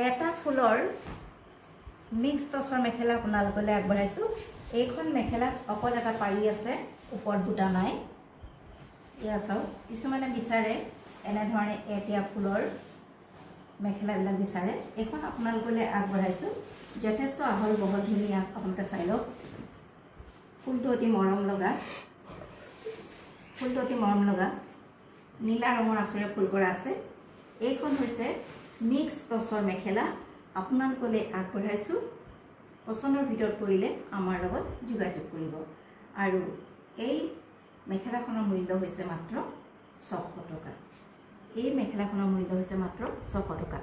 এটা ফুলৰ মিক্স টচৰ মেখেলা আপোনালোকলৈ আগবঢ়াইছোঁ। এইখন মেখেলাত অকল এটা পাৰি আছে, ওপৰত বুটা নাই। এয়া চাওক, কিছুমানে বিচাৰে এনেধৰণে এতিয়া ফুলৰ মেখেলাবিলাক বিচাৰে। এইখন আপোনালোকলৈ আগবঢ়াইছোঁ। যথেষ্ট আহল বহল ধুনীয়া, আপোনালোকে চাই লওক। ফুলটো অতি মৰম লগা, নীলা ৰঙৰ আঁচৰে ফুল কৰা আছে। এইখন হৈছে মিক্স টচৰ মেখেলা আপোনালোকলৈ আগবঢ়াইছোঁ। পচন্দৰ ভিতৰত পৰিলে আমাৰ লগত যোগাযোগ কৰিব। আৰু এই মেখেলাখনৰ মূল্য হৈছে মাত্ৰ 600 টকা। এই মেখেলাখনৰ মূল্য হৈছে মাত্ৰ 600 টকা।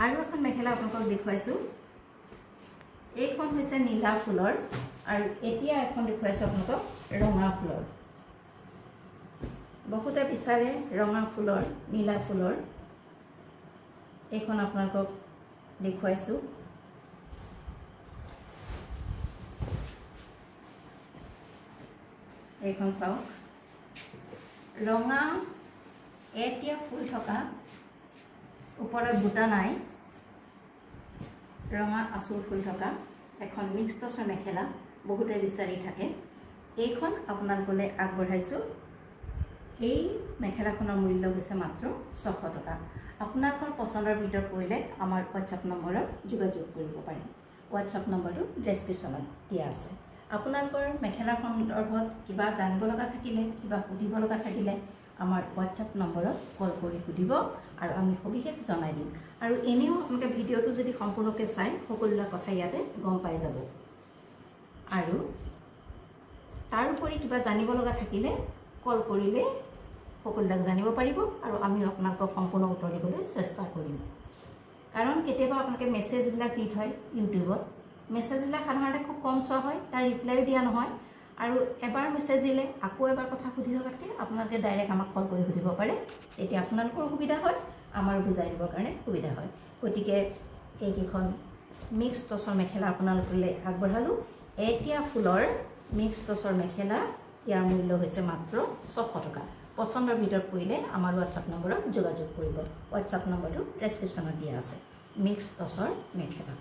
আৰু এখন মেখেলা আপোনালোকক দেখুৱাইছোঁ। এইখন হৈছে নীলা ফুলৰ, আৰু এতিয়া এখন দেখুৱাইছোঁ আপোনালোকক ৰঙা ফুলৰ। বহুতে বিচাৰে ৰঙা ফুলৰ, নীলা ফুলৰ। এইখন আপোনালোকক দেখুৱাইছোঁ। এইখন চাওক, ৰঙা এতিয়া ফুল থকা, ওপৰত বুটা নাই, ৰঙা আঁচুৰ ফুল থকা এখন মিক্স টচৰ মেখেলা বহুতে বিচাৰি থাকে। এইখন আপোনালোকলৈ আগবঢ়াইছোঁ। এই মেখেলাখনৰ মূল্য হৈছে মাত্ৰ 600 টকা। আপোনালোকৰ পচন্দৰ ভিতৰত পৰিলে আমাৰ হোৱাটছআপ নম্বৰত যোগাযোগ কৰিব পাৰে। হোৱাটছআপ নম্বৰটো ডেছক্ৰিপশ্যনত দিয়া আছে। আপোনালোকৰ মেখেলা সন্দৰ্ভত কিবা জানিব লগা থাকিলে, কিবা সুধিব লগা থাকিলে আমাৰ হোৱাটছআপ নম্বৰত কল কৰি সুধিব, আৰু আমি সবিশেষ জনাই দিম। আৰু এনেও আপোনালোকে ভিডিঅ'টো যদি সম্পূৰ্ণকৈ চাই সকলোবিলাক কথা ইয়াতে গম পাই যাব। আৰু তাৰোপৰি কিবা জানিব লগা থাকিলে কল কৰিলে সকলোবিলাক জানিব পাৰিব, আৰু আমিও আপোনালোকক সম্পূৰ্ণ উত্তৰ দিবলৈ চেষ্টা কৰিম। কাৰণ কেতিয়াবা আপোনালোকে মেছেজবিলাক দি থয় ইউটিউবত, মেছেজবিলাক সাধাৰণতে খুব কম চোৱা হয়, তাৰ ৰিপ্লাইও দিয়া নহয়। আৰু এবাৰ মেছেজ দিলে আকৌ এবাৰ কথা সুধি থকাতকৈ আপোনালোকে ডাইৰেক্ট আমাক কল কৰি সুধিব পাৰে। তেতিয়া আপোনালোকৰ সুবিধা হয়, আমাৰো বুজাই দিবৰ কাৰণে সুবিধা হয়। গতিকে এইকেইখন মিক্স টচৰ মেখেলা আপোনালোকলৈ আগবঢ়ালোঁ। এতিয়া ফুলৰ মিক্স টচৰ মেখেলা, ইয়াৰ মূল্য হৈছে মাত্ৰ 600 টকা। পচন্দৰ ভিতৰত পৰিলে আমাৰ হোৱাটছআপ নম্বৰত যোগাযোগ কৰিব। হোৱাটছআপ নম্বৰটো ডেছক্ৰিপশ্যনত দিয়া আছে। মিক্স টচৰ মেখেলা।